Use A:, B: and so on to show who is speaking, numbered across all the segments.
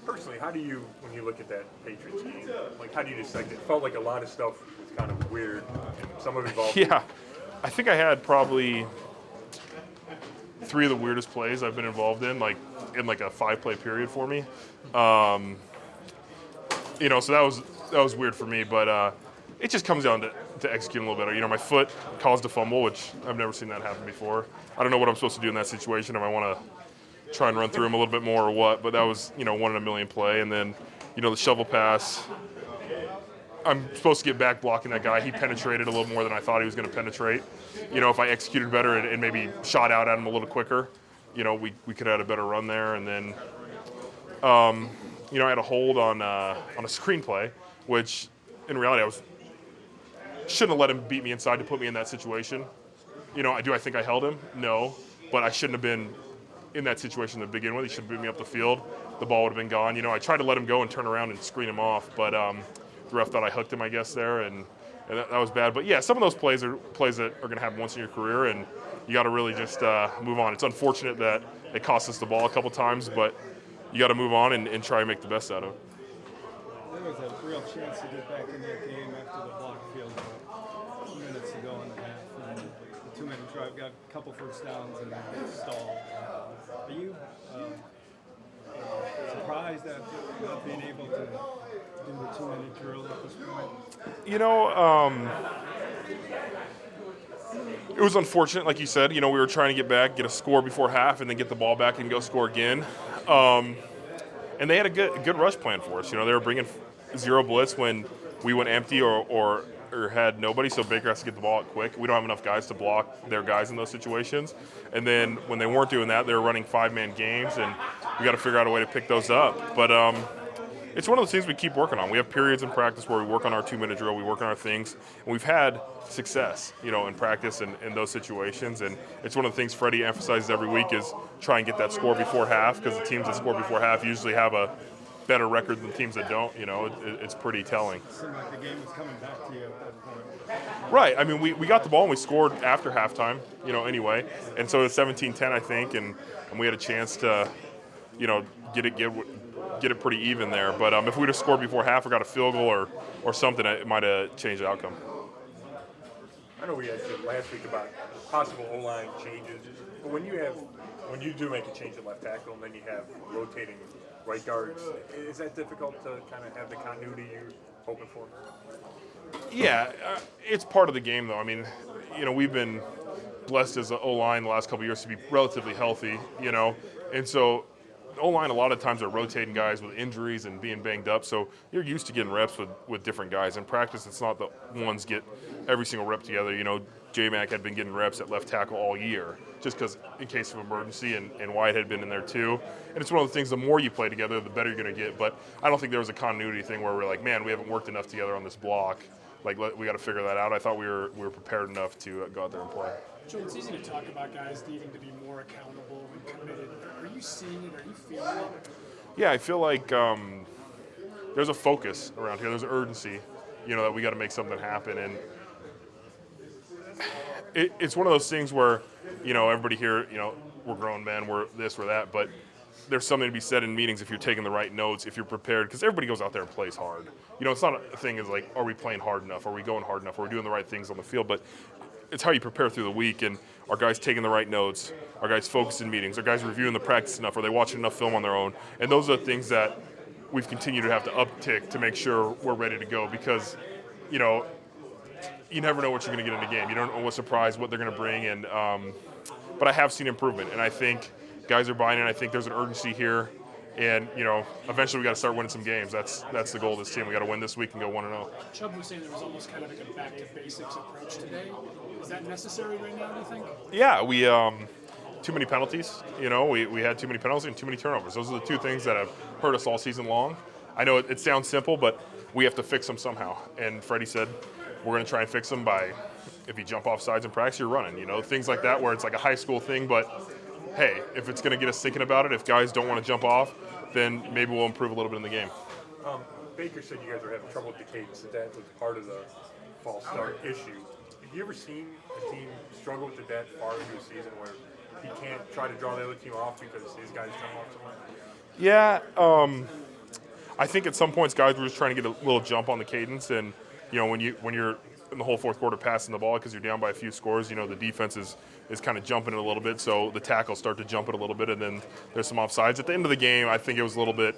A: Personally, how do you, when you look at that Patriots game, like how do you dissect it? It felt like a lot of stuff was kind of weird, and some of it involved.
B: Yeah, I think I had probably 3 of the weirdest plays I've been involved in like a 5-play period for me. So that was weird for me, but it just comes down to executing a little better. My foot caused a fumble, which I've never seen that happen before. I don't know what I'm supposed to do in that situation, if I want to try and run through him a little bit more or what, but that was, 1 in a million play. And then, the shovel pass, I'm supposed to get back blocking that guy. He penetrated a little more than I thought he was going to penetrate. If I executed better and maybe shot out at him a little quicker, we could have had a better run there. And then, I had a hold on a screenplay, which in reality shouldn't have let him beat me inside to put me in that situation. Do I think I held him? No, but I shouldn't have been in that situation to begin with. He should have beat me up the field. The ball would have been gone. I tried to let him go and turn around and screen him off, but the ref thought I hooked him, I guess, there, and that was bad. But yeah, some of those plays are plays that are going to happen once in your career, and you got to really just move on. It's unfortunate that it cost us the ball a couple times, but you got to move on and try and make the best out of it.
C: There was a real chance to get back in that game after the block field goal 2 minutes to go in the half. And the 2-minute drive got a couple first downs and then stalled. Are you surprised at not being able to do the 2-minute drill at this point?
B: It was unfortunate, like you said. We were trying to get back, get a score before half, and then get the ball back and go score again. And they had a good rush plan for us. They were bringing 0 blitz when we went empty or had nobody, so Baker has to get the ball out quick. We don't have enough guys to block their guys in those situations. And then when they weren't doing that, they were running 5-man games, and we got to figure out a way to pick those up. But it's one of those things we keep working on. We have periods in practice where we work on our 2-minute drill, we work on our things, and we've had success, in practice and in those situations. And it's one of the things Freddie emphasizes every week is try and get that score before half, because the teams that score before half usually have a better record than teams that don't. It's pretty telling.
C: It seemed like the game was coming back to you at that point.
B: Right. I mean, we got the ball and we scored after halftime, anyway. And so it was 17-10, I think, and we had a chance to, get it pretty even there. But if we'd have scored before half or got a field goal or something, it might have changed the outcome.
A: I know we asked you last week about possible O-line changes, but when you do make a change at left tackle and then you have rotating right guards, is that difficult to kind of have the continuity you're hoping for?
B: Yeah, it's part of the game, though. I mean, we've been blessed as an O-line the last couple of years to be relatively healthy, and so O-line a lot of times are rotating guys with injuries and being banged up, so you're used to getting reps with different guys. In practice, it's not the ones get every single rep together. J-Mac had been getting reps at left tackle all year, just because in case of emergency, and Wyatt had been in there too. And it's one of the things, the more you play together, the better you're going to get. But I don't think there was a continuity thing where we're like, man, we haven't worked enough together on this block. Like, we got to figure that out. I thought we were prepared enough to go out there and play.
D: Joe, it's easy to talk about guys needing to be more accountable and committed. Are you seeing it? Are you feeling it?
B: Yeah, I feel like there's a focus around here. There's an urgency, that we got to make something happen. And it's one of those things where, everybody here, we're grown men, we're this, we're that, but there's something to be said in meetings if you're taking the right notes, if you're prepared, because everybody goes out there and plays hard. It's not a thing is like, are we playing hard enough? Are we going hard enough? Are we doing the right things on the field? But it's how you prepare through the week, and are guys taking the right notes? Are guys focused in meetings? Are guys reviewing the practice enough? Are they watching enough film on their own? And those are the things that we've continued to have to uptick to make sure we're ready to go, because, you never know what you're going to get in a game. You don't know what surprise, what they're going to bring. And but I have seen improvement, and I think guys are buying in. I think there's an urgency here, and eventually we got to start winning some games. That's the goal of this team. We got to win this week and go 1-0.
D: Chubb was saying there was almost kind of like a back to basics approach today. Is that necessary right now, do you think?
B: Yeah, we too many penalties. We had too many penalties and too many turnovers. Those are the two things that have hurt us all season long. I know it sounds simple, but we have to fix them somehow. And Freddie said we're going to try and fix them by, if you jump off sides in practice, you're running. Things like that where it's like a high school thing, but hey, if it's going to get us thinking about it, if guys don't want to jump off, then maybe we'll improve a little bit in the game.
A: Baker said you guys were having trouble with the cadence, that was part of the false start issue. Have you ever seen a team struggle with it that far into a season where he can't try to draw the other team off because his guys jump off somewhere?
B: Yeah, I think at some points guys were just trying to get a little jump on the cadence, and when you're in the whole fourth quarter passing the ball because you're down by a few scores, the defense is kind of jumping it a little bit, so the tackles start to jump it a little bit, and then there's some offsides. At the end of the game, I think it was a little bit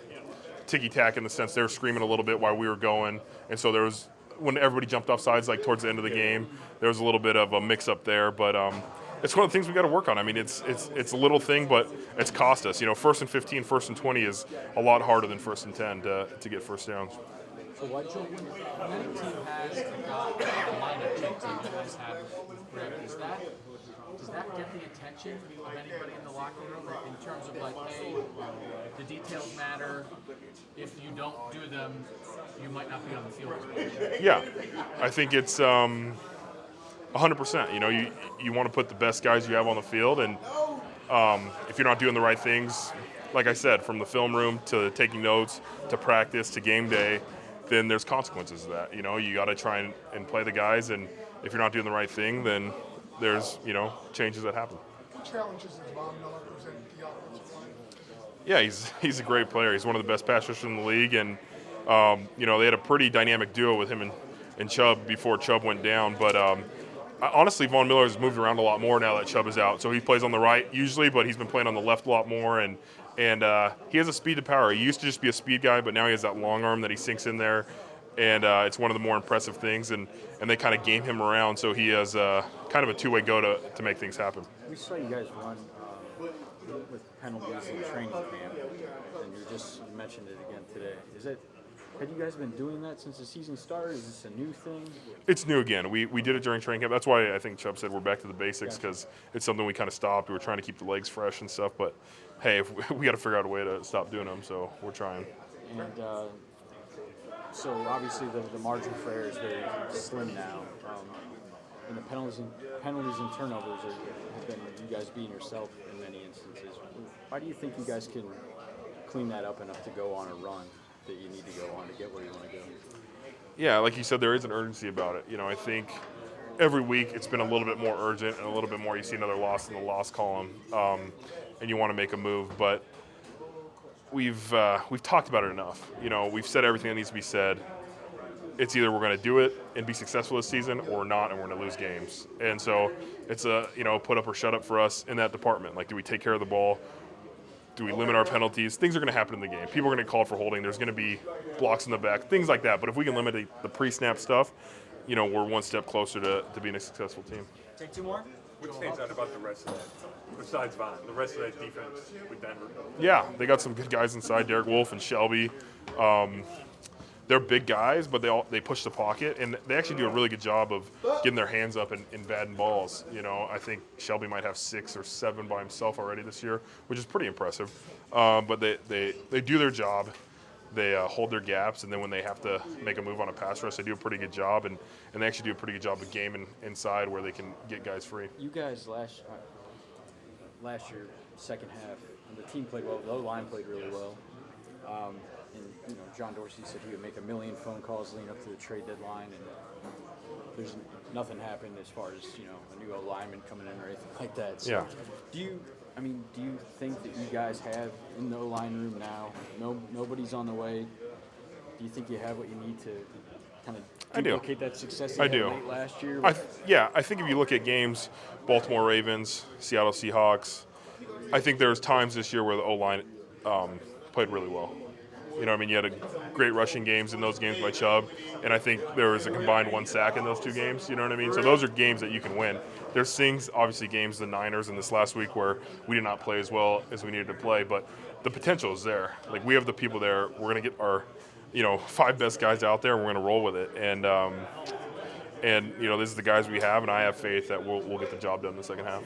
B: ticky-tack in the sense they were screaming a little bit while we were going, and so there was, when everybody jumped off sides, like towards the end of the game, there was a little bit of a mix-up there, but it's one of the things we got to work on. I mean, it's a little thing, but it's cost us. 1st and 15, 1st and 20 is a lot harder than 1st and 10 to get first downs.
E: So Guard Joel, when any team has a lineup change that you guys have with Greg, does that get the attention of anybody in the locker room in terms of like, hey, the details matter. If you don't do them, you might not be on the field.
B: Yeah, I think it's 100%. You want to put the best guys you have on the field, and if you're not doing the right things, like I said, from the film room to taking notes to practice to game day, then there's consequences of that. You got to try and play the guys, and if you're not doing the right thing, then there's changes that happen.
F: What challenges does Von Miller present the offensive line?
B: Yeah, he's a great player. He's one of the best pass rushers in the league, and they had a pretty dynamic duo with him and Chubb before Chubb went down. But honestly, Von Miller has moved around a lot more now that Chubb is out. So he plays on the right usually, but he's been playing on the left a lot more, and he has a speed to power. He used to just be a speed guy, but now he has that long arm that he sinks in there, and it's one of the more impressive things. And they kind of game him around, so he has kind of a two-way go to make things happen.
G: We saw you guys run with penalties in training camp, and you mentioned it again today. Have you guys been doing that since the season started? Is this a new thing?
B: It's new again. We did it during training camp. That's why I think Chubb said we're back to the basics, because it's something we kind of stopped. We were trying to keep the legs fresh and stuff, but hey, we got to figure out a way to stop doing them, so we're trying.
G: And so obviously the margin for error is very slim now. And the penalties and turnovers have been you guys being yourself in many instances. Why do you think you guys can clean that up enough to go on a run that you need to go on to get where you want to go?
B: Yeah, like you said, there is an urgency about it. I think every week it's been a little bit more urgent and a little bit more. You see another loss in the loss column, and you want to make a move. But we've talked about it enough. We've said everything that needs to be said. It's either we're going to do it and be successful this season, or not, and we're going to lose games. And so it's a put up or shut up for us in that department. Like, do we take care of the ball? Do we limit our penalties? Things are going to happen in the game. People are going to call for holding. There's going to be blocks in the back, things like that. But if we can limit the pre-snap stuff, we're one step closer to being a successful team.
E: Take two more.
A: What stands out about the rest of that, besides Von, the rest of that defense with Denver?
B: Yeah, they got some good guys inside, Derek Wolfe and Shelby. They're big guys, but they push the pocket, and they actually do a really good job of getting their hands up and batting balls. I think Shelby might have 6 or 7 by himself already this year, which is pretty impressive. But they do their job. They hold their gaps, and then when they have to make a move on a pass rush, they do a pretty good job, and they actually do a pretty good job of gaming inside where they can get guys free.
G: You guys last year, second half, the team played well. The O-line played really well. And John Dorsey said he would make 1 million phone calls leading up to the trade deadline, and there's nothing happened as far as a new O-lineman coming in or anything like that. So
B: Yeah.
G: Do you think that you guys have in the O-line room now? Nobody's on the way. Do you think you have what you need to kind of duplicate that success you had late last year?
B: I think if you look at games, Baltimore Ravens, Seattle Seahawks, I think there's times this year where the O-line played really well. You had a great rushing games in those games by Chubb, and I think there was a combined 1 sack in those 2 games. You know what I mean? So those are games that you can win. There's things, obviously, games, the Niners and this last week where we did not play as well as we needed to play, but the potential is there. Like, we have the people there. We're going to get our, 5 best guys out there, and we're going to roll with it. And this is the guys we have, and I have faith that we'll get the job done in the second half.